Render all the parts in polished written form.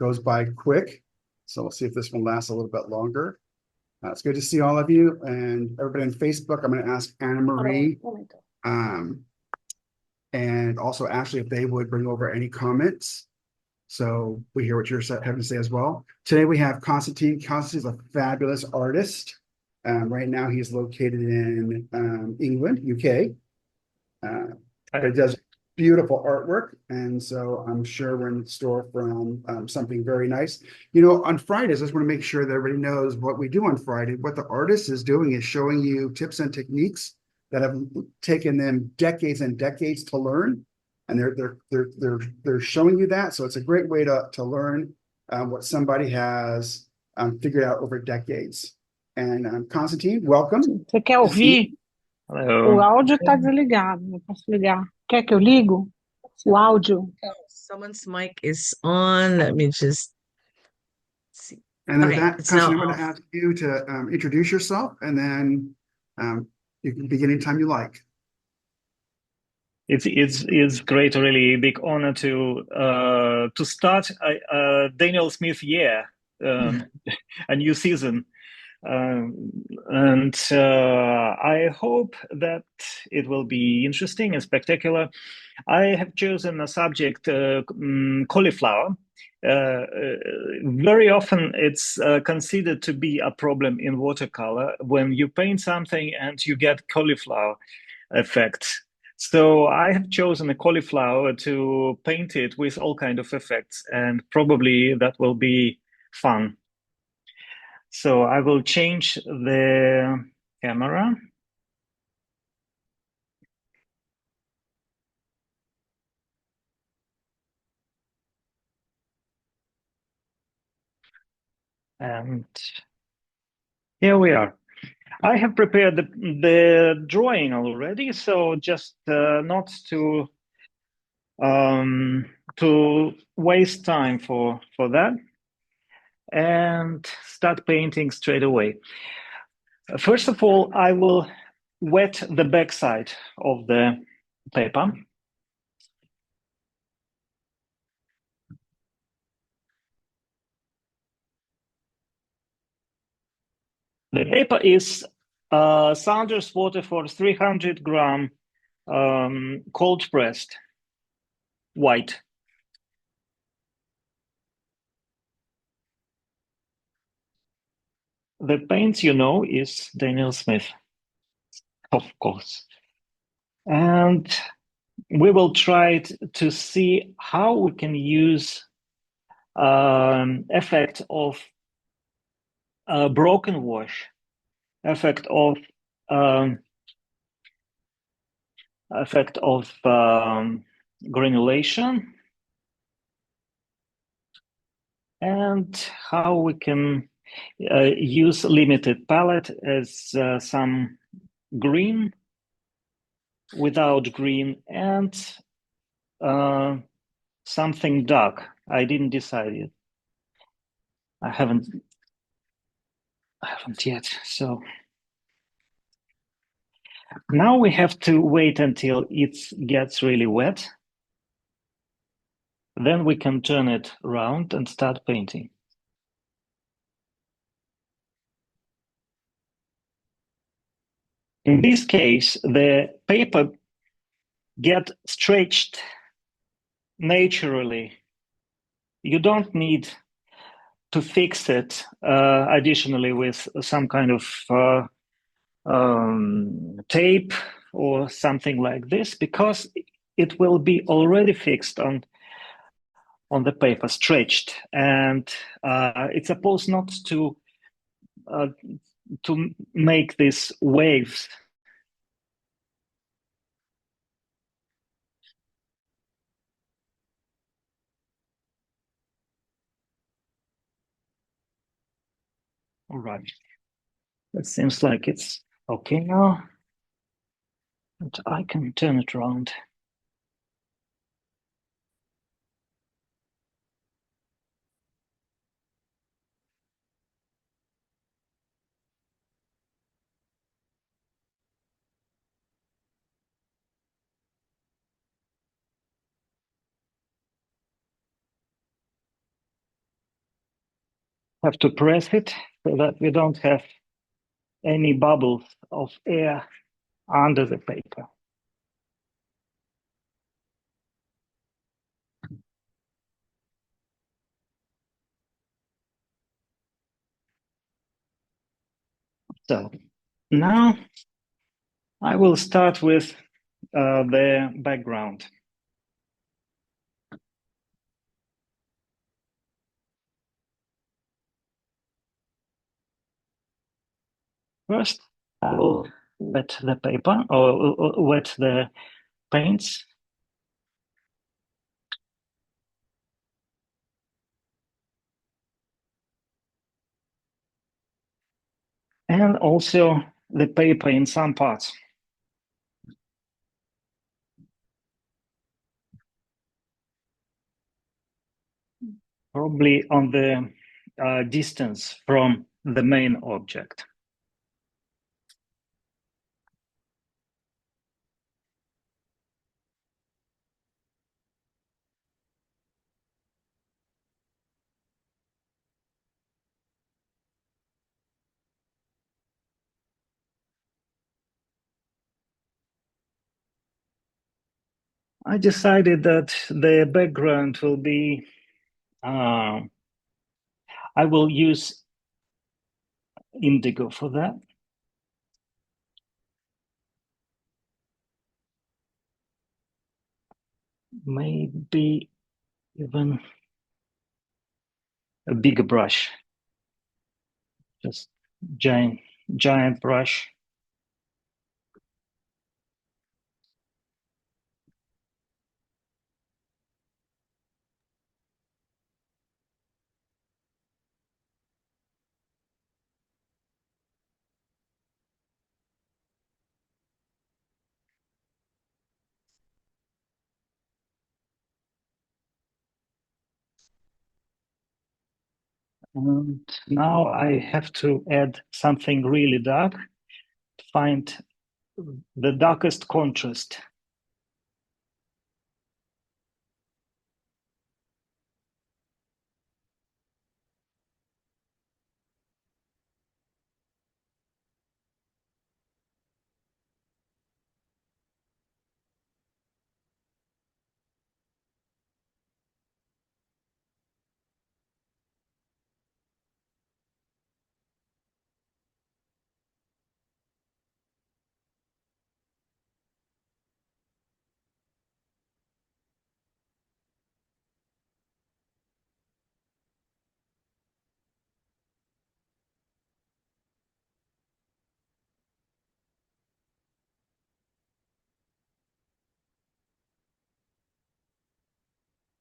goes by quick. So we'll see if this one lasts a little bit longer. It's good to see all of you and everybody on Facebook. I'm going to ask Anna Marie um, and also Ashley if they would bring over any comments. So we hear what you're having to say as well. Today we have Konstantin. Konstantin is a fabulous artist. Right now he's located in England, UK. But he does beautiful artwork. And so I'm sure we're in store from something very nice. You know, on Fridays, I just want to make sure that everybody knows what we do on Friday. What the artist is doing is showing you tips and techniques that have taken them decades and decades to learn. And they're showing you that. So it's a great way to learn what somebody has figured out over decades. And Konstantin, welcome. Você quer ouvir? O áudio está desligado, não posso ligar. Quer que eu ligo? O áudio. Someone's mic is on. Let me just see. And with Okay, that, it's now Konstantin, I'm going off. to ask you to introduce yourself, and then you can begin anytime you like. It's great, really big honor to start Daniel Smith year, a new season. And I hope that it will be interesting and spectacular. I have chosen a subject, cauliflower. Very often it's considered to be a problem in watercolor when you paint something and you get cauliflower effect. So I have chosen a cauliflower to paint it with all kind of effects, and probably that will be fun. So I will change the camera. And here we are. I have prepared the drawing already, so just not to waste time for that, and start painting straight away. First of all, I will wet the backside of the paper. The paper is Saunders Waterford 300 gram cold pressed white. The paint, you know, is Daniel Smith, of course. And we will try to see how we can use effect of broken wash, effect of granulation, and how we can use limited palette as some green without green and something dark. I didn't decide yet. I haven't yet. So now we have to wait until it gets really wet. Then we can turn it around and start painting. In this case, the paper gets stretched naturally. You don't need to fix it additionally with some kind of tape or something like this, because it will be already fixed on the paper, stretched, and it's supposed not to make these waves. All right, it seems like it's okay now, and I can turn it around. have to press it so that we don't have any bubbles of air under the paper. So now I will start with the background. First, I will wet the paper or wet the paints. And also the paper in some parts. Probably on the distance from the main object. I decided that the background will be, I will use indigo for that. Maybe even a bigger brush, just giant brush. And now I have to add something really dark to find the darkest contrast.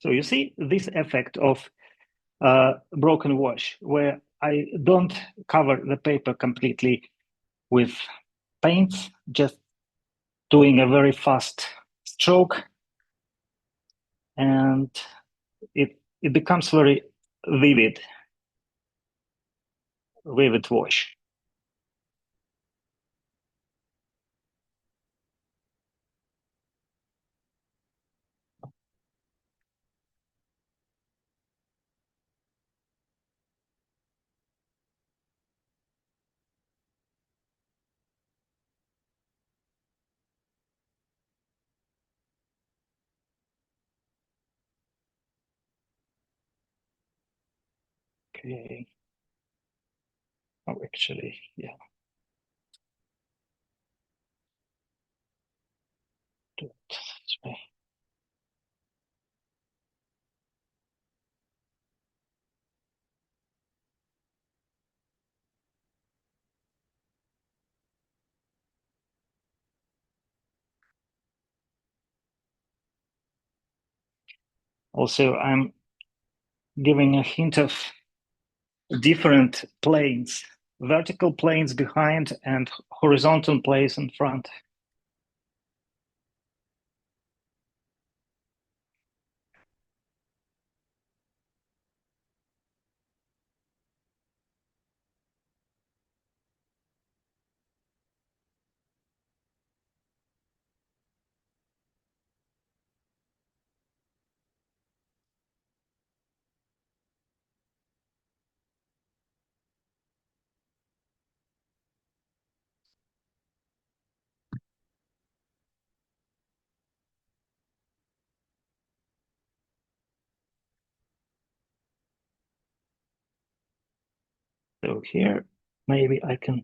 So you see this effect of broken wash, where I don't cover the paper completely with paints, just doing a very fast stroke, and it becomes very vivid wash. Okay. Oh, actually, yeah. Do it this way. Also, I'm giving a hint of different planes, vertical planes behind and horizontal planes in front. So here, maybe I can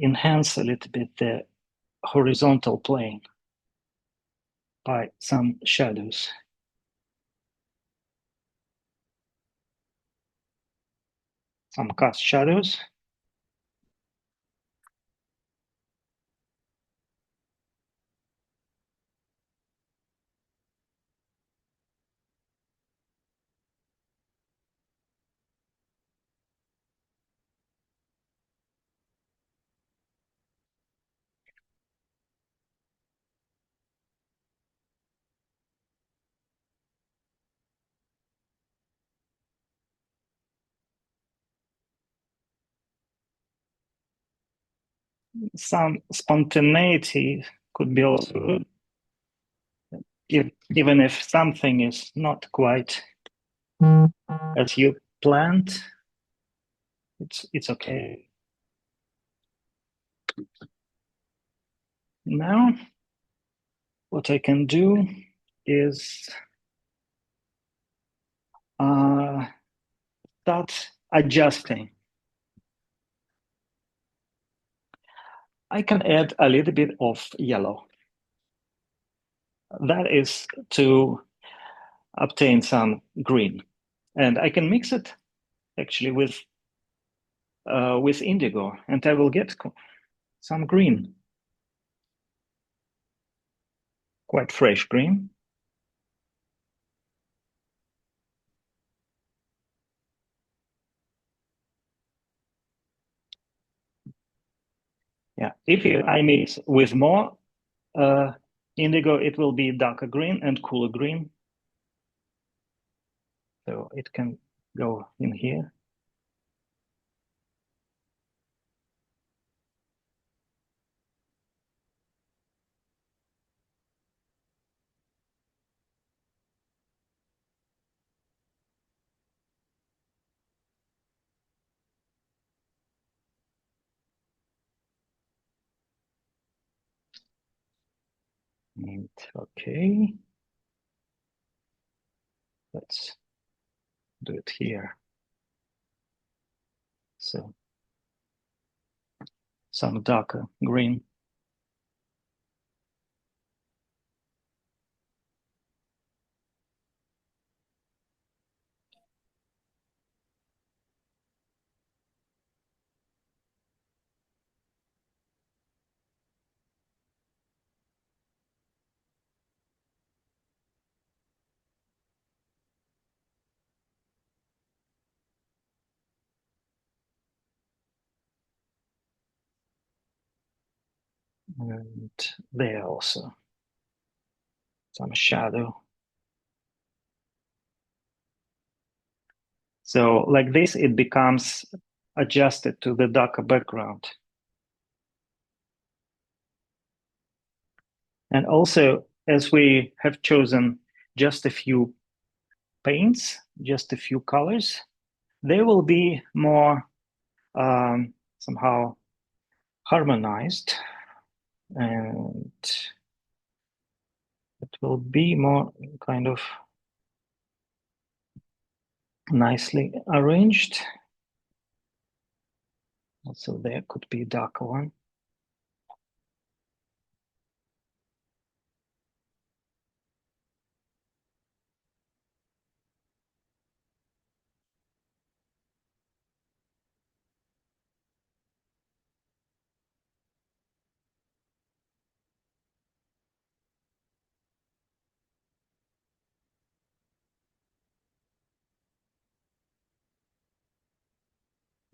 enhance a little bit the horizontal plane by some shadows. Some cast shadows. Some spontaneity could be also good, even if something is not quite as you planned. It's okay. Now, what I can do is start adjusting. I can add a little bit of yellow. That is to obtain some green. And I can mix it actually with indigo, and I will get some green. Quite fresh green. Yeah, if I mix with more indigo, it will be darker green and cooler green. So it can go in here. And okay, let's do it here. So some darker green. And there also some shadow. So like this, it becomes adjusted to the darker background. And also, as we have chosen just a few paints, just a few colors, they will be more somehow harmonized, and it will be more kind of nicely arranged. Also, there could be a darker one.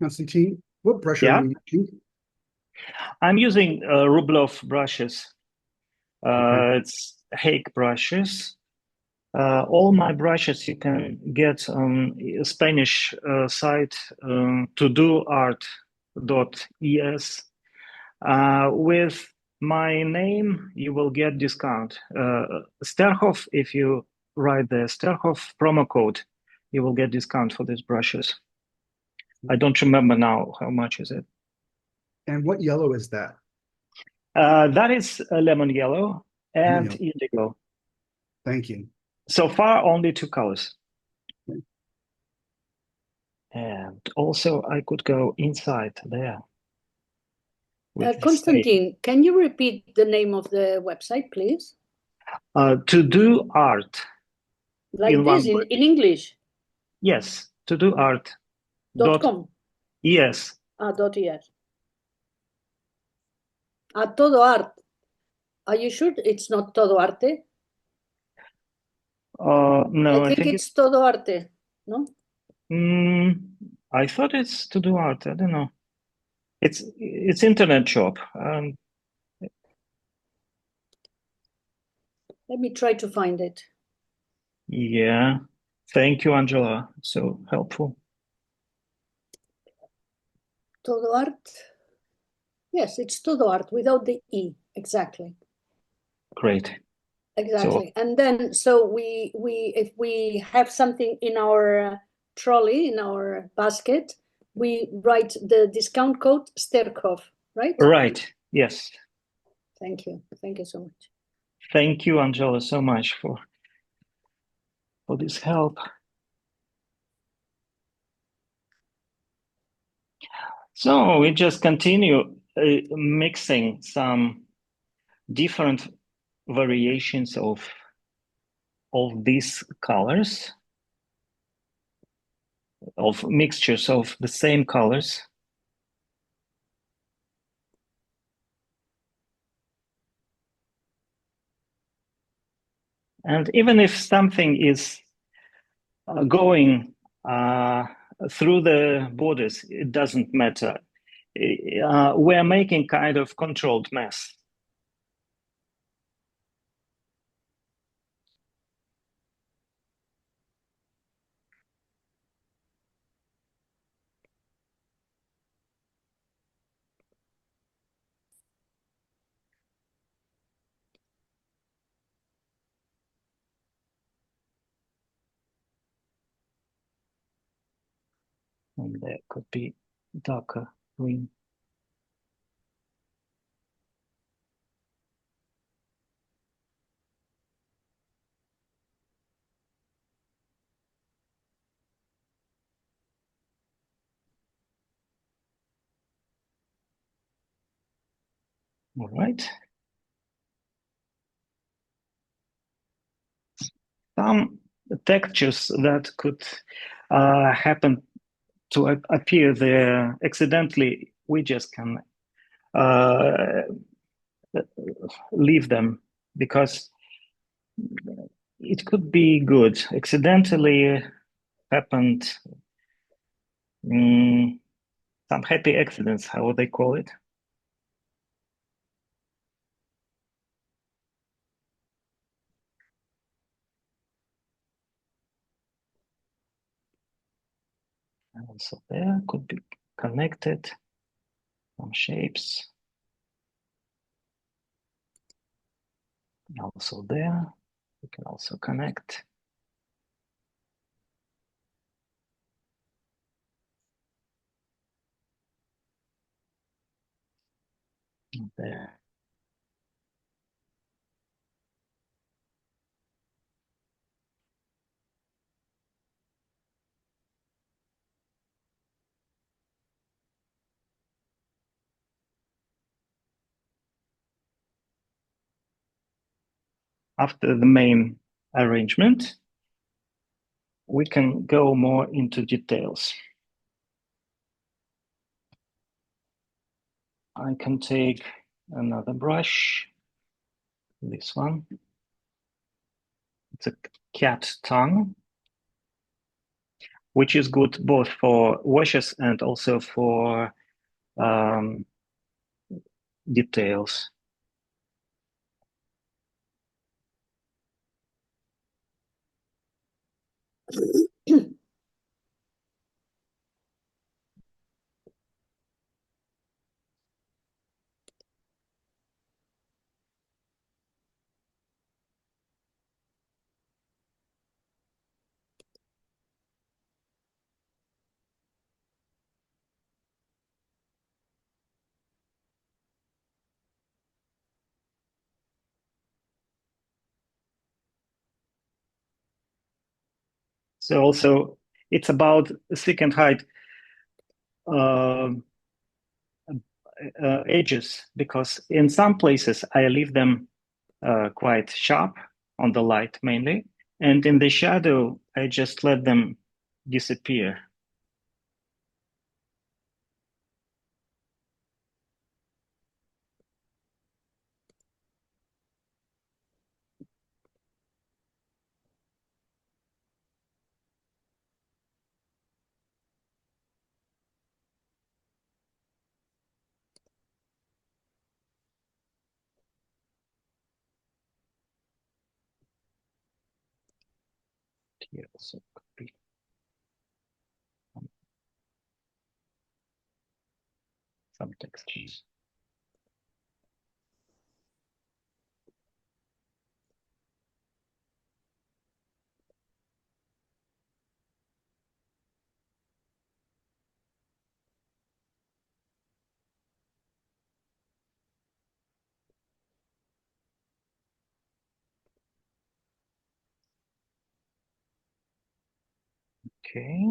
Konstantin, what brush Yeah. are you using? I'm using Rublev brushes. Okay. It's Hake brushes. All my brushes you can get on a Spanish site, todoart.es. With my name, you will get discount. Sterkhov, if you write the Sterkhov promo code, you will get discount for these brushes. I don't remember now how much is it. And what yellow is that? That is lemon yellow and Lemon indigo. Thank you. So far, only two colors. And also I could go inside there. with this Konstantin, can you repeat the name of the website, please? To do art. Like In this, one word. in English? Yes, to do art. .com. Yes. .es. Todo art. Are you sure it's not todo arte? No, I think it's todo arte, no? I thought it's to do art. I don't know. It's internet shop. Let me try to find it. Yeah. Thank you, Angela. So helpful. Todo art. Yes, it's todo art without the E. Exactly. Great. Exactly. And then, so we if we have something in our trolley, in our basket, we write the discount code Sterkhov, right? Right. Yes. Thank you. Thank you so much. Thank you, Angela, so much for this help. So we just continue mixing some different variations of these colors, of mixtures of the same colors. And even if something is going through the borders, it doesn't matter. We're making kind of controlled mess. And there could be darker green. All right. Some textures that could happen to appear there accidentally, we just can leave them because it could be good. Accidentally happened some happy accidents, how would they call it? And also there could be connected some shapes. Also there, we can also connect. There. After the main arrangement, we can go more into details. I can take another brush, this one. It's a cat tongue, which is good both for washes and also for details. So also it's about thick and height edges, because in some places I leave them quite sharp on the light mainly, and in the shadow I just let them disappear. Here also could be some textures. Okay.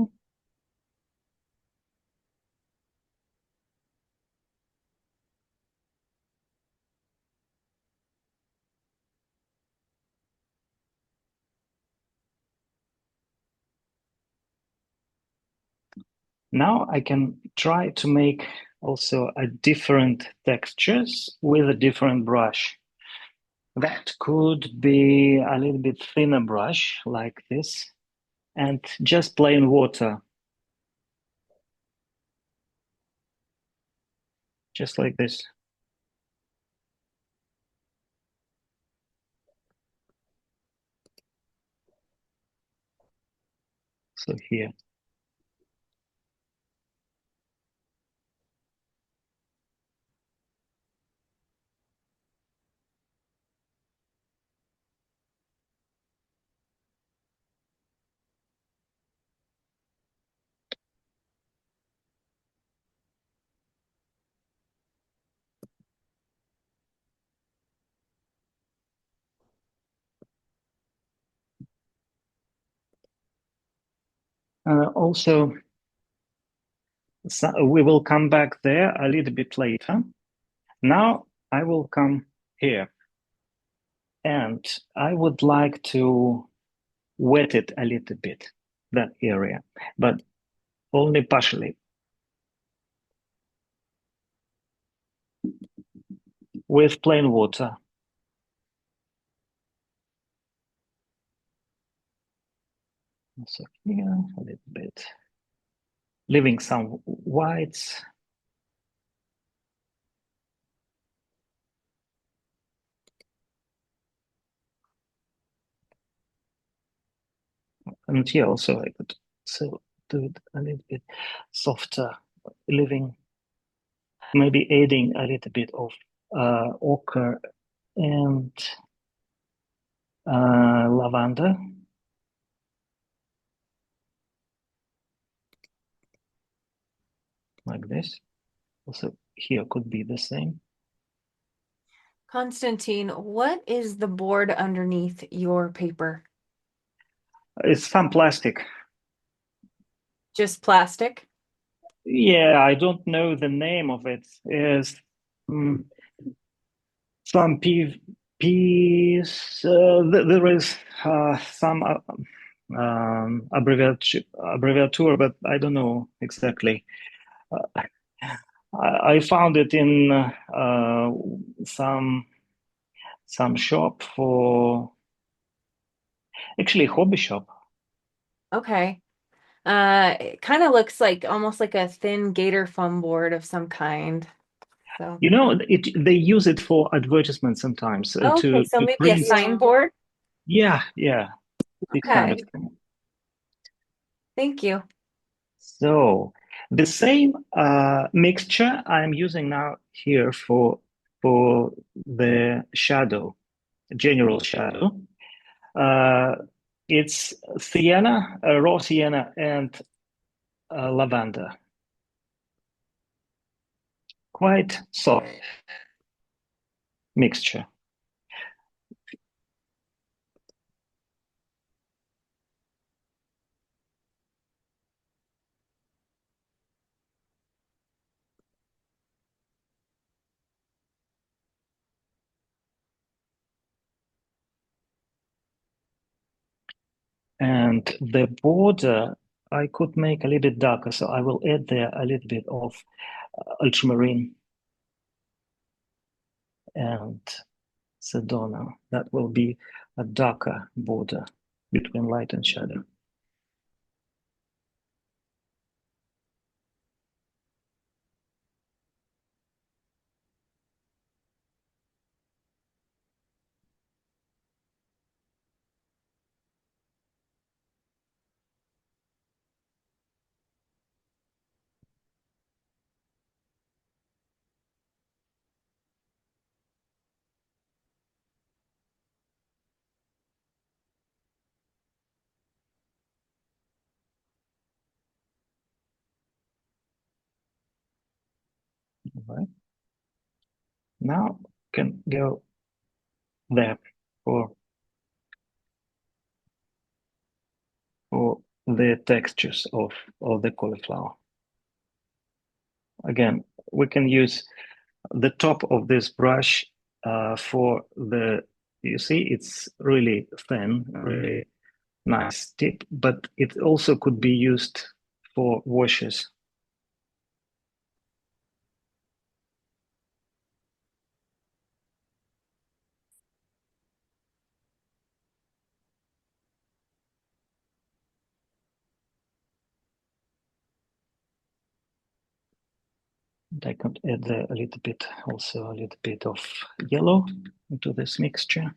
Now I can try to make also a different textures with a different brush. That could be a little bit thinner brush like this, and just plain water. Just like this. So here. Also, so we will come back there a little bit later. Now I will come here, and I would like to wet it a little bit, that area, but only partially. With plain water. So here, a little bit. Leaving some whites. And here also I could so do it a little bit softer, leaving, maybe adding a little bit of ochre and lavender. Like this. Also here could be the same. Konstantin, what is the board underneath your paper? It's some plastic. Just plastic? Yeah, I don't know the name of it. Is some piece. There is some abbreviature, but I don't know exactly. I found it in some shop for, actually hobby shop. Okay. It kind of looks like almost like a thin gator foam board of some kind. So You know, they use it for advertisements sometimes okay, so to maybe a print. signboard. Yeah, this kind of Okay, thing. thank you. So the same mixture I'm using now here for the shadow, general shadow. It's sienna, raw sienna, and lavender. Quite soft mixture. And the border, I could make a little bit darker, so I will add there a little bit of ultramarine and Sedona. That will be a darker border between light and shadow. All right. Now can go there for the textures of the cauliflower. Again, we can use the top of this brush for the, you see, it's really thin, really nice tip, but it also could be used for washes. And I could add a little bit, also a little bit of yellow into this mixture.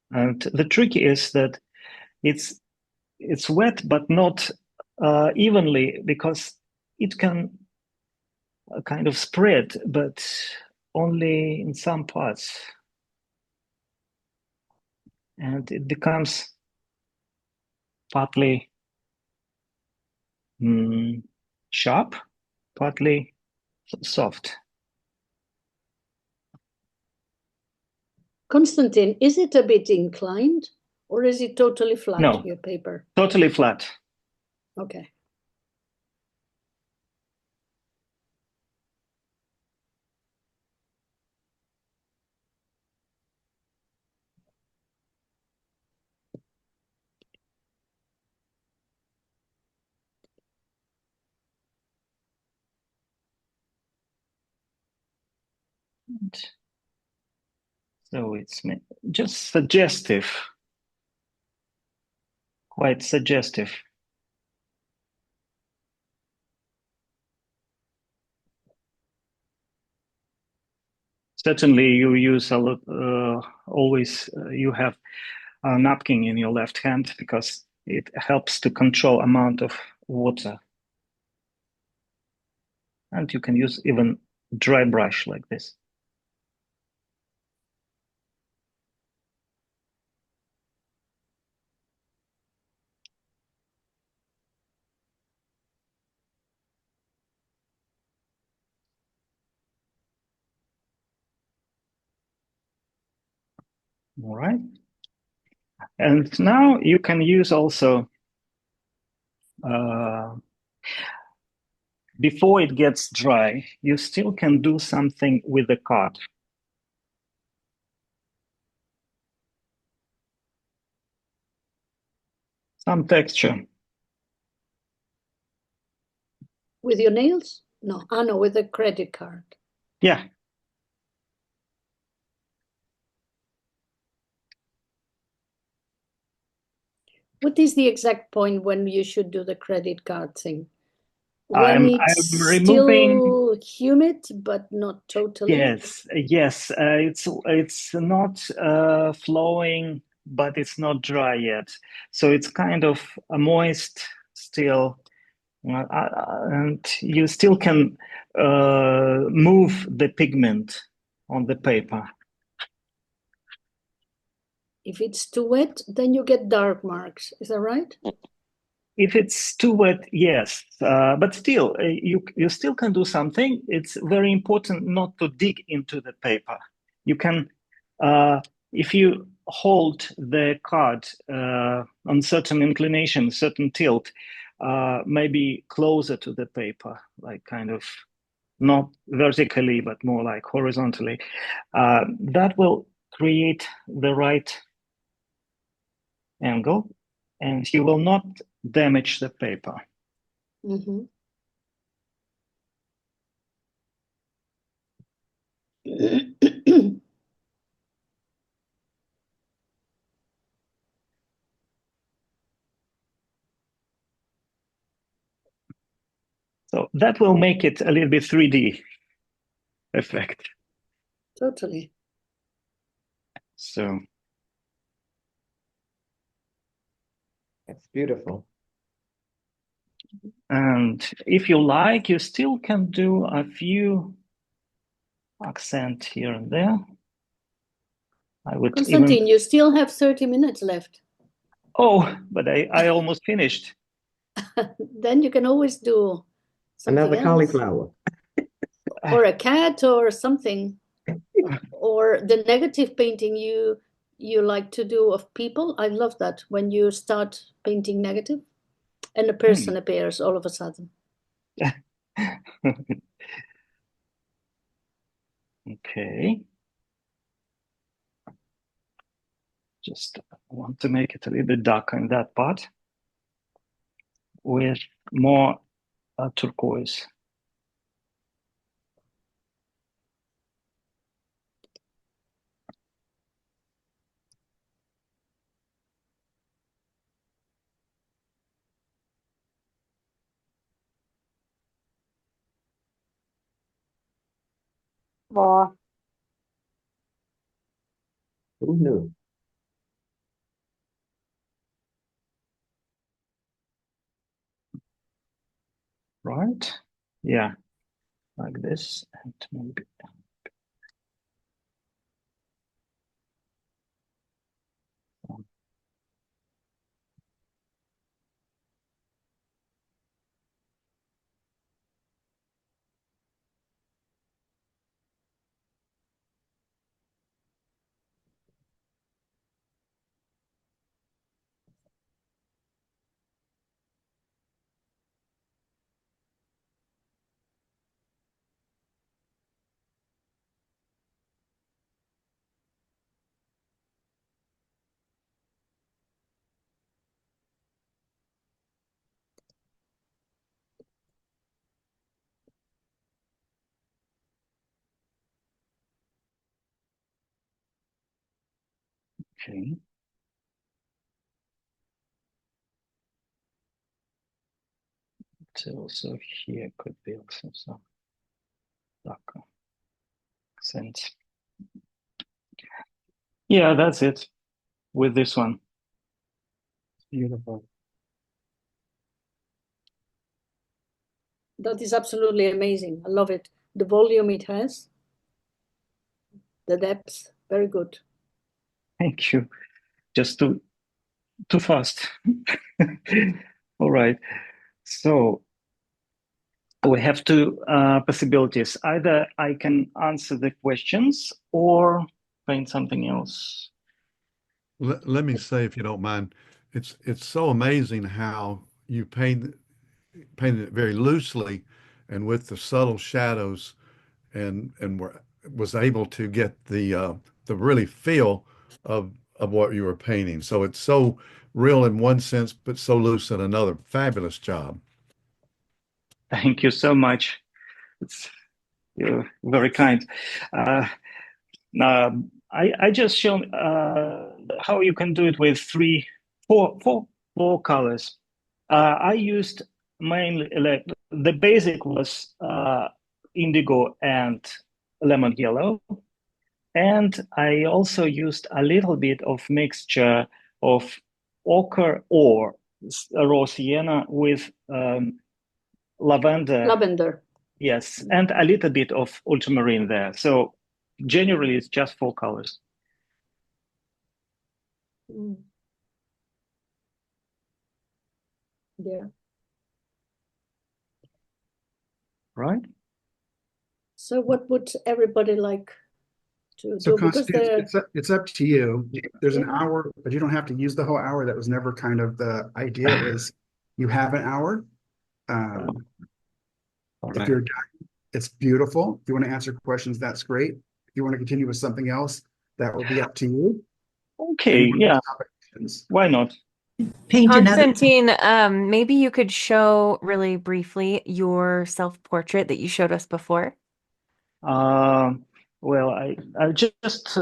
And the trick is that it's wet, but not evenly, because it can kind of spread, but only in some parts. And it becomes partly sharp, partly soft. Konstantin, is it a bit inclined or is it totally flat, No, your paper? totally flat. Okay. So it's just suggestive, quite suggestive. Certainly you use a lot, always you have a napkin in your left hand because it helps to control amount of water. And you can use even dry brush like this. All right. And now you can use also, before it gets dry, you still can do something with the card. Some texture. With your nails? No, no, with a credit card. Yeah. What is the exact point when you should do the credit card thing? When I'm it's removing. still humid, but not totally. Yes, yes. It's not flowing, but it's not dry yet. So it's kind of moist still, and you still can move the pigment on the paper. If it's too wet, then you get dark marks. Is that right? If it's too wet, yes, but still, you still can do something. It's very important not to dig into the paper. you can, if you hold the card on certain inclination, certain tilt, maybe closer to the paper, like kind of not vertically, but more like horizontally, that will create the right angle, and you will not damage the paper. Mm-hmm. So that will make it a little bit 3D effect. Totally. So That's beautiful. and if you like, you still can do a few accent here and there. I would Konstantin, even, you still have 30 minutes left. oh, but I almost finished. Then you can always do something Another else. cauliflower. Or a cat or something. Or the negative painting you like to do of people. I love that when you start painting negative and a person appears all of a sudden. Okay. Just want to make it a little bit darker in that part with more turquoise. Ó, Who knew? Right? Yeah, like this, and maybe. Okay. So also here could be also some darker accent. Yeah, that's it with this one. Beautiful. That is absolutely amazing. I love it. The volume it has, the depth, very good. Thank you. Just too fast. All right. So we have two possibilities. Either I can answer the questions or find something else. Let me say, if you don't mind, it's so amazing how you painted it very loosely and with the subtle shadows, and was able to get the really feel of what you were painting. So it's so real in one sense, but so loose in another. Fabulous job. Thank you so much. You're very kind. I just shown how you can do it with four colors. I used mainly the basic was indigo and lemon yellow, and I also used a little bit of mixture of ochre or raw sienna with lavender. Lavender. Yes, and a little bit of ultramarine there. So generally, it's just four colors. Mm. Yeah. Right? So what would everybody like to So do because Constance, the it's up to you. There's an Yeah. hour, but you don't have to use the whole hour. That was never kind of the idea. It was you have an hour. Um, All if right. you're done, it's beautiful. If you want to answer questions, that's great. If you want to continue with something else, that will be up to you. Okay, Any yeah, questions? why not? Paint another. Konstantin, maybe you could show really briefly your self-portrait that you showed us before. Well, I just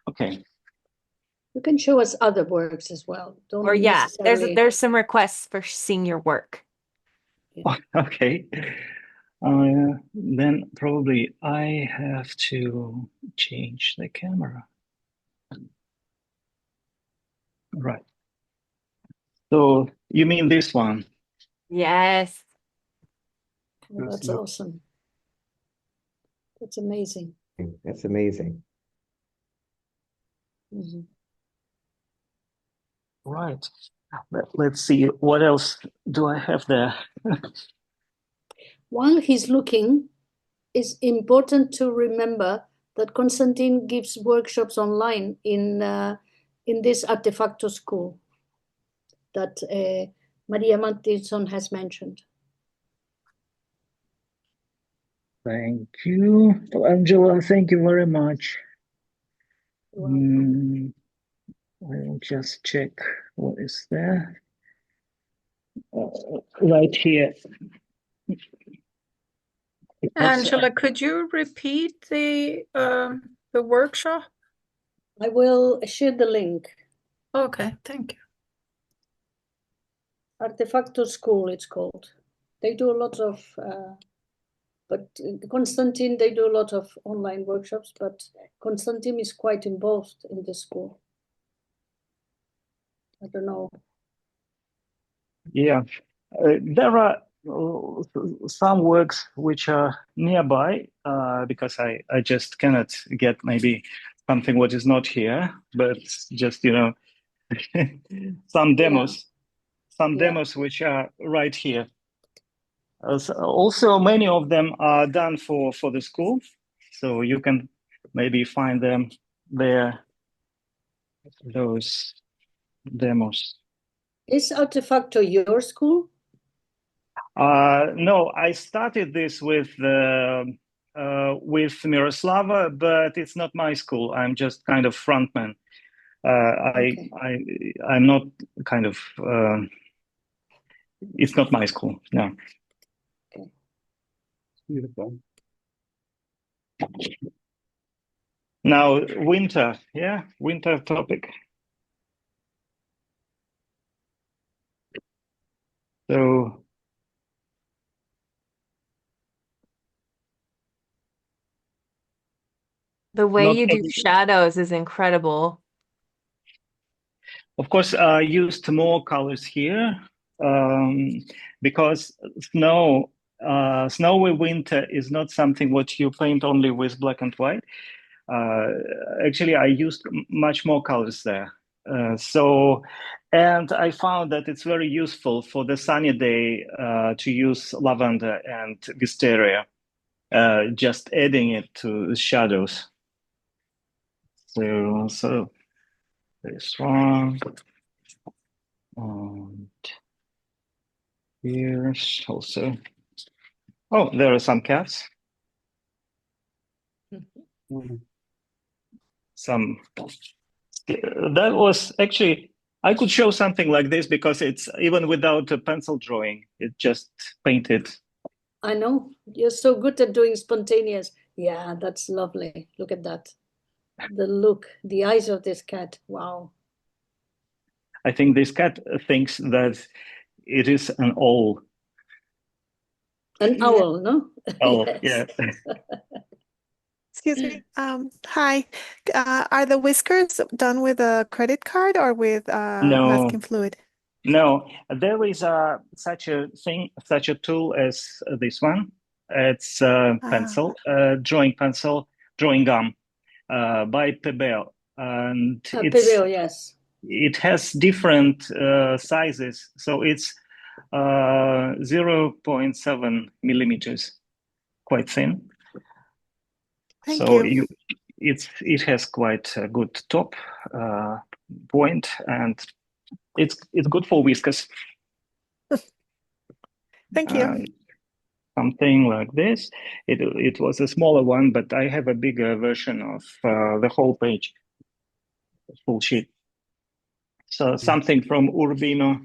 okay. you can show us other works as well. Don't Or yeah, necessarily. there's some requests for seeing your work. Okay. Then probably I have to change the camera. Right. So you mean this one? Yes. Oh, that's awesome. That's amazing. That's amazing. Mhm. Right. Let's see, what else do I have there? While he's looking, it's important to remember that Konstantin gives workshops online in this Artefacto school that Maria Martinson has mentioned. Thank you, Angela. Thank you very much. I'll just check what is there. Right here. Angela, could you repeat the workshop? I will share the link. Okay, thank you. Artefacto school, it's called. They do a lot of, but Konstantin, they do a lot of online workshops, but Konstantin is quite involved in the school. I don't know. Yeah, there are some works which are nearby because I just cannot get maybe something what is not here, but just, you know, some demos, which are right here. Also, many of them are done for the school, so you can maybe find them there, those demos. Is Artefacto your school? No, I started this with Miroslava, but it's not my school. I'm just kind of frontman. Okay. I'm not kind of. It's not my school. No. Beautiful. Now winter, yeah, winter topic. So The way not you do every- shadows is incredible. Of course, I used more colors here because snowy winter is not something what you paint only with black and white. Actually, I used much more colors there. And I found that it's very useful for the sunny day to use lavender and wisteria, just adding it to the shadows. So this one, and here's also. Oh, there are some cats. Some. That was actually, I could show something like this because it's even without a pencil drawing, it just painted. I know, you're so good at doing spontaneous. Yeah, that's lovely. Look at that. The look, the eyes of this cat. Wow. I think this cat thinks that it is an owl. An owl, no? Oh, Yes. yeah. Excuse me. Hi. Are the whiskers done with a credit card or with No. masking fluid? No, there is such a thing, such a tool as this one. It's pencil, drawing pencil, drawing gum by Pebeo. And Pebeo, yes. it has different sizes. So it's 0.7 millimeters, quite thin. Thank So you. it has quite a good top point, and it's good for whiskers. Thank you. Something like this. It was a smaller one, but I have a bigger version of the whole page, full sheet. So something from Urbino.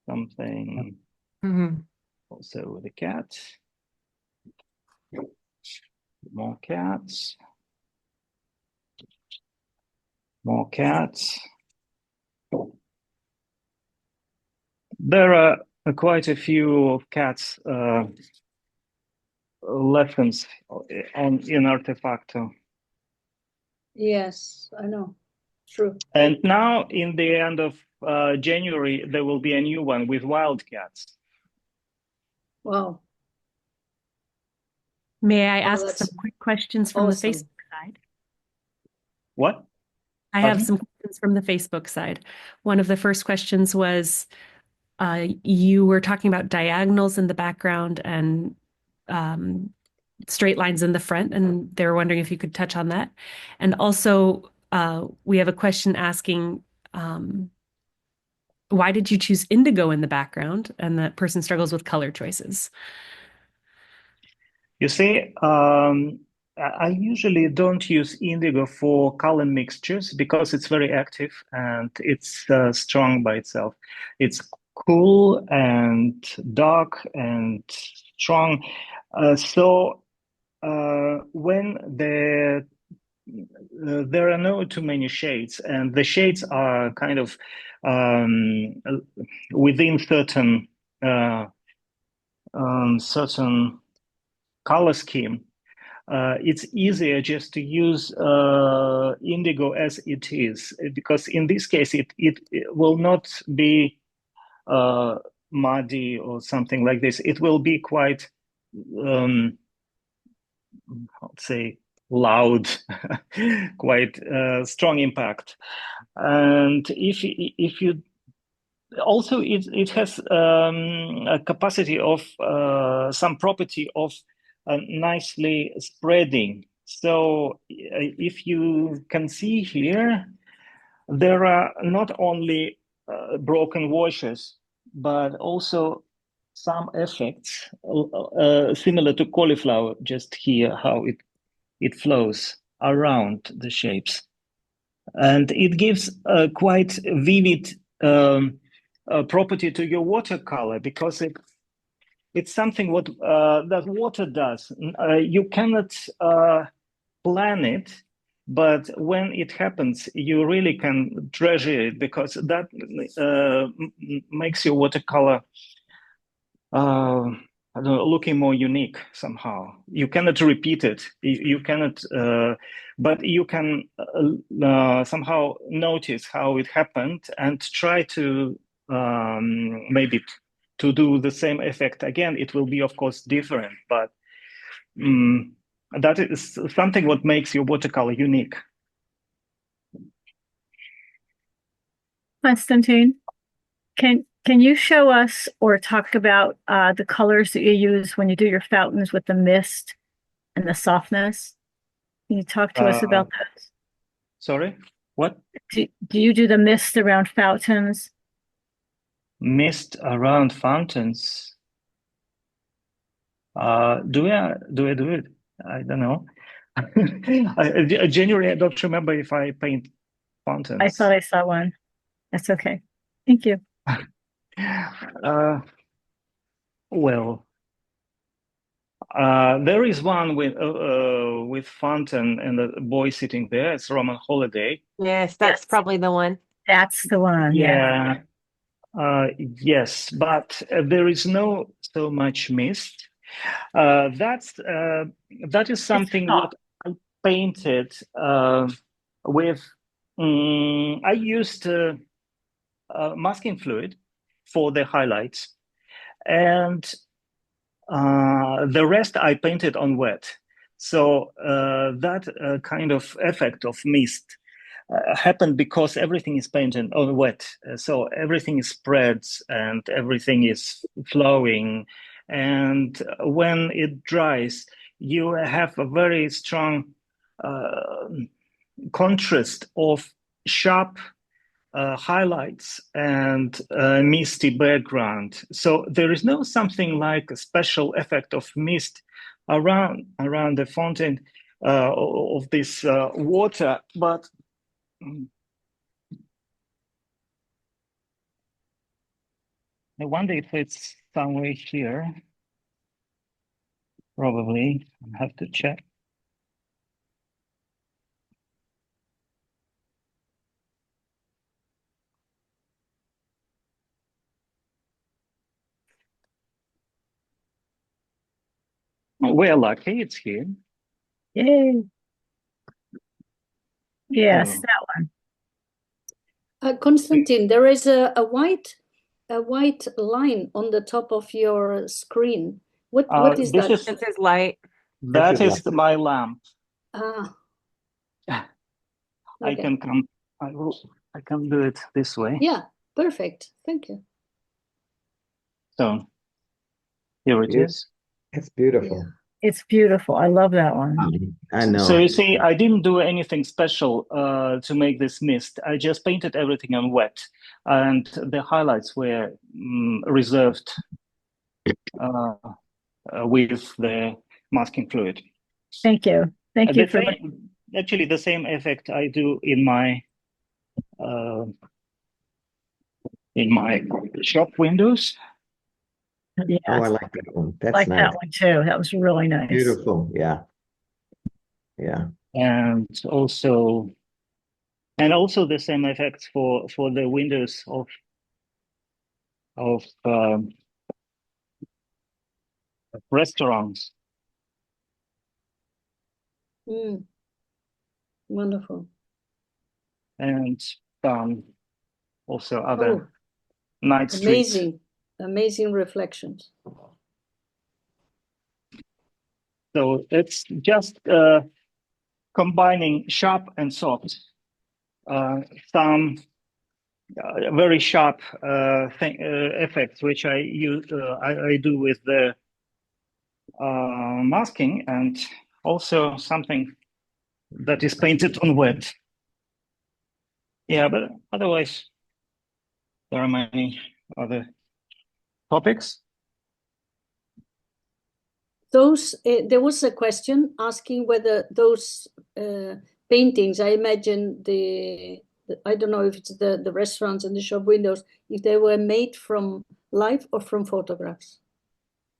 Something also with the cat. More cats. More cats. There are quite a few of cats lessons in Artefacto. Yes, I know. True. And now, in the end of January, there will be a new one with wildcats. Wow. May I Oh, ask that's some quick questions from awesome. the Facebook side? What? I Pardon? have some questions from the Facebook side. One of the first questions was, you were talking about diagonals in the background and straight lines in the front, and they were wondering if you could touch on that. And also, we have a question asking, why did you choose indigo in the background? And that person struggles with color choices. You see, I usually don't use indigo for color mixtures because it's very active and it's strong by itself. It's cool and dark and strong. So when there are no too many shades, and the shades are kind of within certain certain color scheme, it's easier just to use indigo as it is, because in this case it will not be muddy or something like this. It will be quite I'd say loud, quite strong impact. And if you also it has a capacity of some property of nicely spreading. So if you can see here, there are not only broken washes, but also some effects similar to cauliflower, just here how it flows around the shapes. And it gives a quite vivid property to your watercolor, because it's something what that water does. You cannot plan it, but when it happens, you really can treasure it, because that makes your watercolor I don't know, looking more unique somehow. You cannot repeat it. You cannot, but you can somehow notice how it happened and try to maybe to do the same effect again. It will be, of course, different, but that is something what makes your watercolor unique. Konstantin, can you show us or talk about the colors that you use when you do your fountains with the mist and the softness? Can you talk to us about that? Sorry, what? Do you do the mist around fountains? Mist around fountains. Do I do it? I don't know. Genuinely, I don't remember if I paint fountains. I thought I saw one. That's okay. Thank you. Well, there is one with fountain and the boy sitting there. It's Roman Holiday. Yes, that's probably the one. That's the one. Yeah. Yes, but there is no so much mist. That is something what I painted with. I used masking fluid for the highlights, and the rest I painted on wet. So that kind of effect of mist happened because everything is painted on wet. So everything is spreads and everything is flowing And when it dries, you have a very strong contrast of sharp highlights and misty background. So there is no something like a special effect of mist around the fountain of this water, but I wonder if it's somewhere here. Probably, I have to check. We're lucky it's here. Yay. Yes, Oh. that one. Konstantin, there is a white line on the top of your screen. What is that? This is light. That is my lamp. Ah. I Okay. can come. I can do it this way. Yeah, perfect. Thank you. So here it is. It's beautiful. It's beautiful. I love that one. I know. So you see, I didn't do anything special to make this mist. I just painted everything on wet, and the highlights were reserved with the masking fluid. Thank you. Thank you for Actually, the same effect I do in my shop windows. Yes. Oh, I like that one. That's like nice. that one too. That was really nice. Beautiful. Yeah. Yeah. And also the same effects for the windows of restaurants. Wonderful. And also other night streets. Amazing reflections. So it's just combining sharp and soft. Some very sharp effects, which I use. I do with the masking, and also something that is painted on wet. Yeah, but otherwise, there are many other topics. Those there was a question asking whether those paintings, I imagine I don't know if it's the restaurants and the shop windows, if they were made from life or from photographs.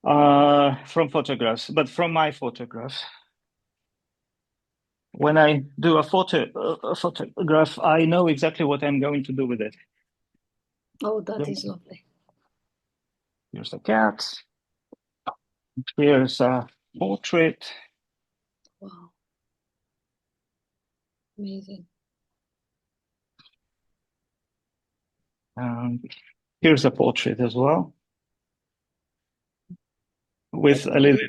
From photographs, but from my photographs. When I do a photograph, I know exactly what I'm going to do with it. Oh, that is lovely. Here's a cat. Here's a portrait. Wow. Amazing. And here's a portrait as well, with a little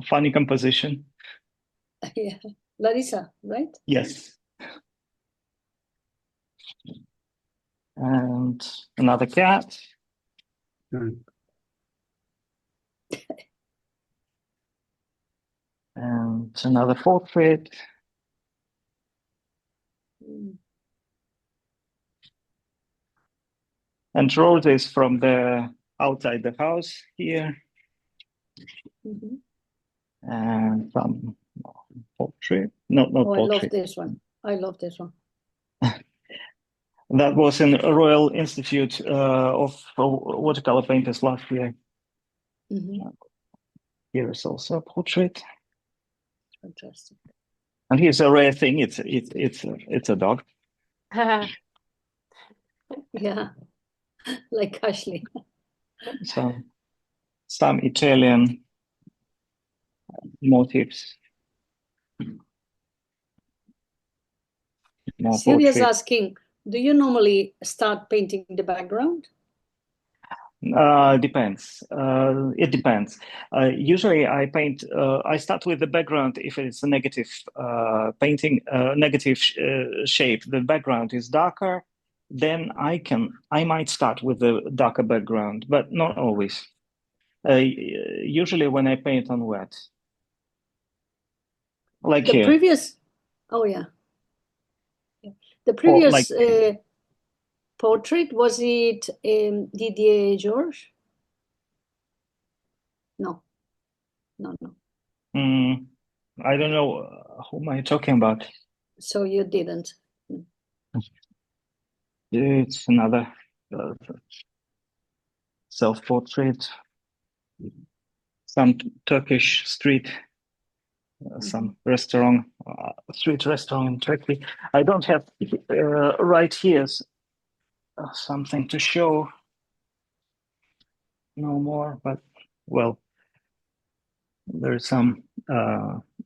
funny composition. Yeah, Larissa, right? Yes. And another cat. And another portrait. And roses from the outside the house here. And some portrait. No, not portrait. I love this one. I love this one. That was in a Royal Institute of Watercolor Painters last year. Here is also a portrait. Fantastic. And here's a rare thing. It's a dog. Yeah, like Ashley. Some Italian motifs. Sylvia's asking, do you normally start painting the background? Depends. It depends. Usually I paint, I start with the background if it's a negative painting, negative shape. The background is darker, then I might start with the darker background, but not always. Usually when I paint on wet. Like The here. previous, oh yeah. The Or previous like portrait, was it Didier Georges? No, no. I don't know whom are you talking about. So you didn't. It's another self-portrait. Some Turkish street, some restaurant, street restaurant in Turkey. I don't have right here something to show no more, but well, there's some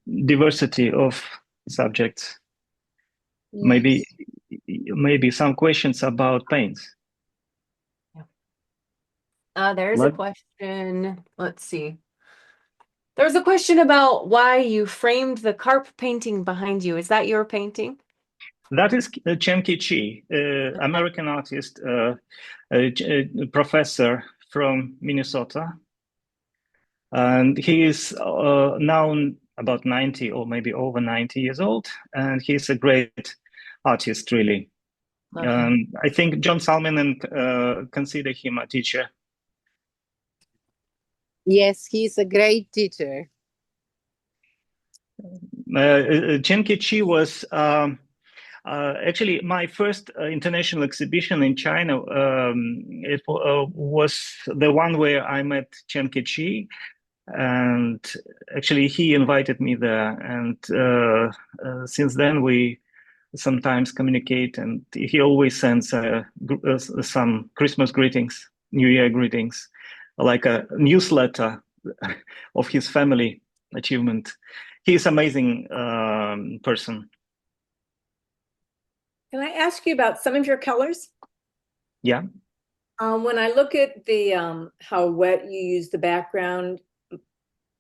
diversity of subjects. Yes. Maybe some questions about paints. There's a question. Let's see. There's a question about why you framed the carp painting behind you. Is that your painting? That is Chenki Chi, American artist, a professor from Minnesota. And he is now about 90 or maybe over 90 years old. And he's a great artist, really. I think John Salminen consider him a teacher. Yes, he's a great teacher. Chenki Chi was actually my first international exhibition in China. It was the one where I met Chenki Chi, and actually he invited me there. And since then we sometimes communicate, and he always sends some Christmas greetings, New Year greetings, like a newsletter of his family achievement. He's an amazing person. Can I ask you about some of your colors? Yeah. When I look at the how wet you use the background,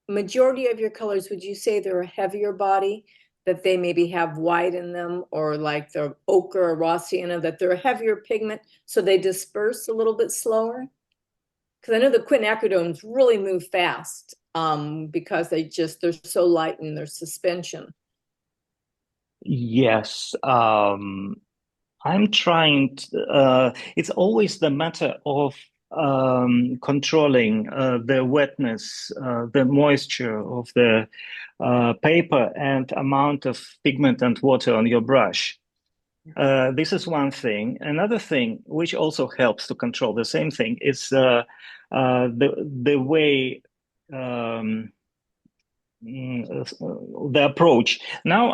majority of your colors, would you say they're a heavier body, that they maybe have white in them, or like the ochre or Rossiana, that they're a heavier pigment, so they disperse a little bit slower? Because I know the quinacridones really move fast because they're so light in their suspension. Yes. I'm trying to, it's always the matter of controlling the wetness, the moisture of the paper and amount of pigment and water on your brush. This is one thing. Another thing, which also helps to control the same thing, is the way the approach. Now,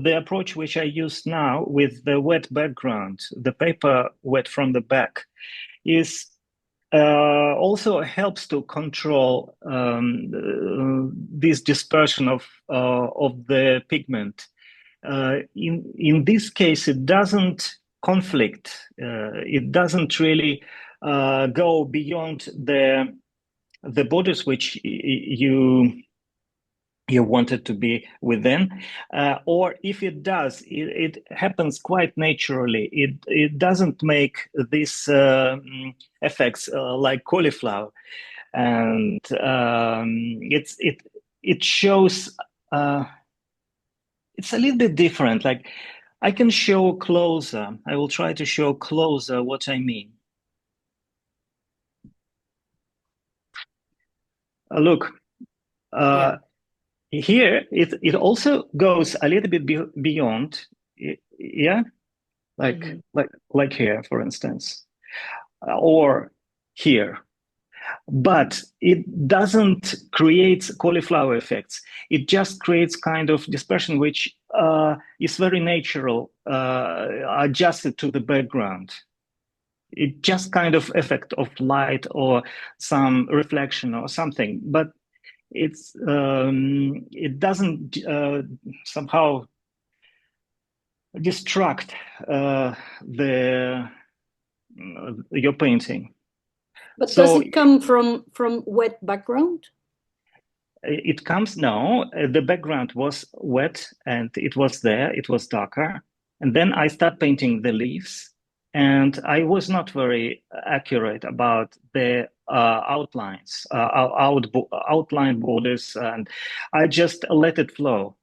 the approach which I use now with the wet background, the paper wet from the back, is also helps to control this dispersion of the pigment. In this case, it doesn't conflict. It doesn't really go beyond the borders which you want it to be within, or if it does, it happens quite naturally. It doesn't make these effects like cauliflower, and it shows. It's a little bit different. Like I can show closer. I will try to show closer what I mean. Look. Yeah. Here, it also goes a little bit beyond, yeah, like here, for instance, or here, but it doesn't create cauliflower effects. It just creates kind of dispersion, which is very natural, adjusted to the background. It just kind of effect of light or some reflection or something, but it doesn't somehow distract your painting. But so, does it come from wet background? It comes now. The background was wet and it was there. It was darker, and then I start painting the leaves, and I was not very accurate about the outlines, outline borders, and I just let it flow.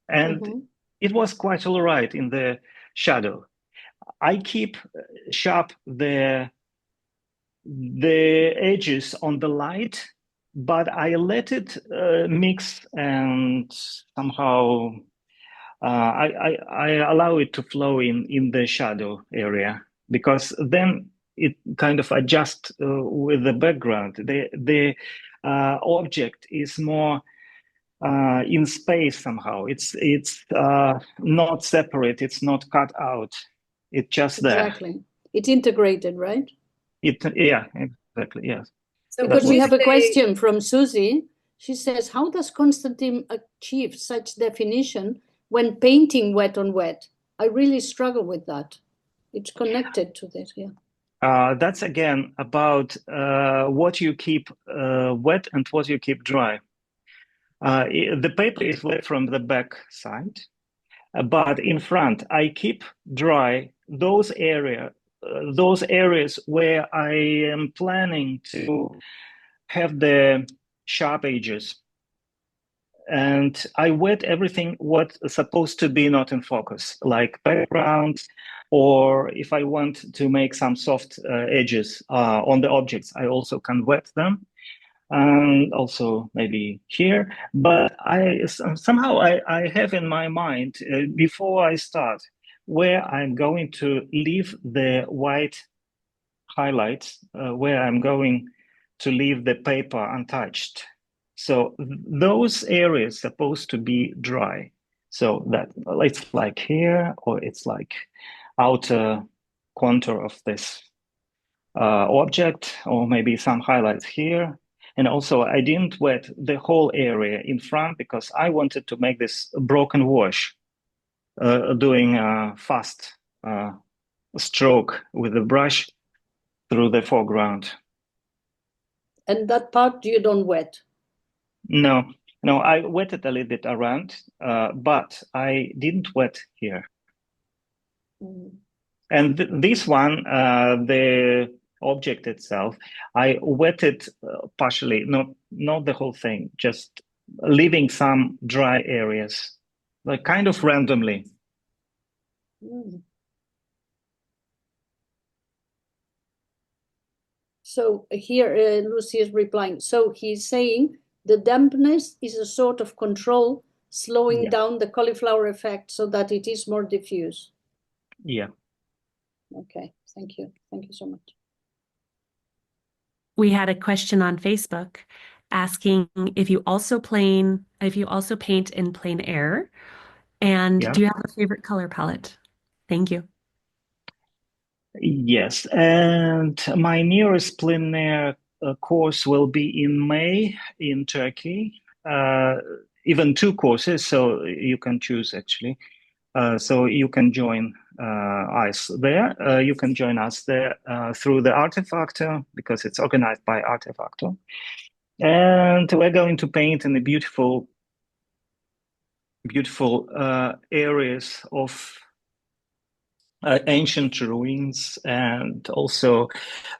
And it was quite all right in the shadow. I keep sharp the edges on the light, but I let it mix, and somehow I allow it to flow in the shadow area, because then it kind of adjusts with the background. The object is more in space somehow. It's not separate. It's not cut out. It's just there. Exactly. It's integrated, right? Yeah, exactly. Yes. So because we have a question from Susie. She says, how does Konstantin achieve such definition when painting wet on wet? I really struggle with that. It's connected to this, yeah. That's again about what you keep wet and what you keep dry. The paper is wet from the back side, but in front I keep dry those areas where I am planning to have the sharp edges. And I wet everything what's supposed to be not in focus, like background, or if I want to make some soft edges on the objects, I also can wet them. And also maybe here, but somehow I have in my mind before I start where I'm going to leave the white highlights, where I'm going to leave the paper untouched. So those areas supposed to be dry. So that it's like here, or it's like outer contour of this object, or maybe some highlights here. And also I didn't wet the whole area in front because I wanted to make this broken wash, doing a fast stroke with the brush through the foreground. And that part you don't wet? No, I wetted a little bit around, but I didn't wet here. And this one, the object itself, I wetted partially, not the whole thing, just leaving some dry areas, like kind of randomly. So here Lucy is replying. So he's saying the dampness is a sort of control, slowing down the cauliflower effect so that it is more diffuse. Yeah. Okay, thank you. Thank you so much. We had a question on Facebook asking if you also paint in plein air, and do you have a favorite color palette? Thank you. Yes, and my nearest plein air course will be in May in Turkey. Even 2 courses, so you can choose actually. So you can join us there. You can join us there through the Artefactor, because it's organized by Artefactor. And we're going to paint in the beautiful areas of ancient ruins, and also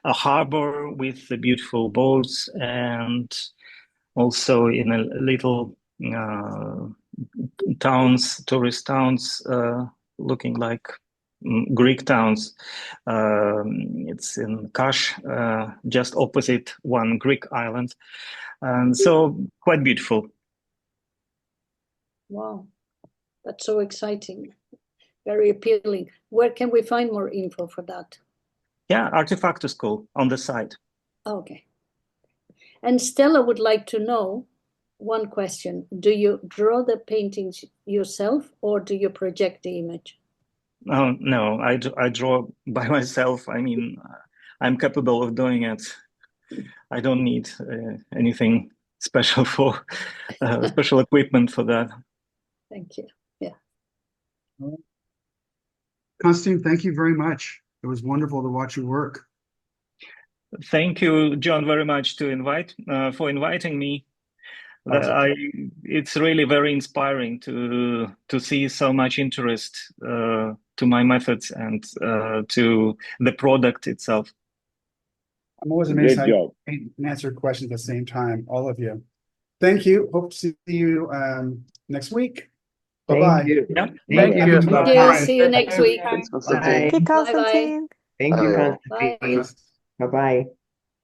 a harbor with the beautiful boats, and also in a little tourist towns, looking like Greek towns. It's in Kash, just opposite one Greek island, and so quite beautiful. Wow, that's so exciting. Very appealing. Where can we find more info for that? Yeah, Artefactor School on the site. Okay. And Stella would like to know one question. Do you draw the paintings yourself, or do you project the image? Oh, no, I draw by myself. I mean, I'm capable of doing it. I don't need anything special for special equipment for that. Thank you. Yeah. Konstantin, thank you very much. It was wonderful to watch you work. Thank you, John, very much for inviting me. It's really very inspiring to see so much interest to my methods and to the product itself. I'm always Great amazed how job. you can answer questions at the same time, all of you. Thank you. Hope to see you next week. Bye-bye. Thank you. Yeah. Thank you. Thank you. See you next week. Bye. Thank you, Constantine. Thank you, Bye-bye. Constantine. Bye. Bye-bye.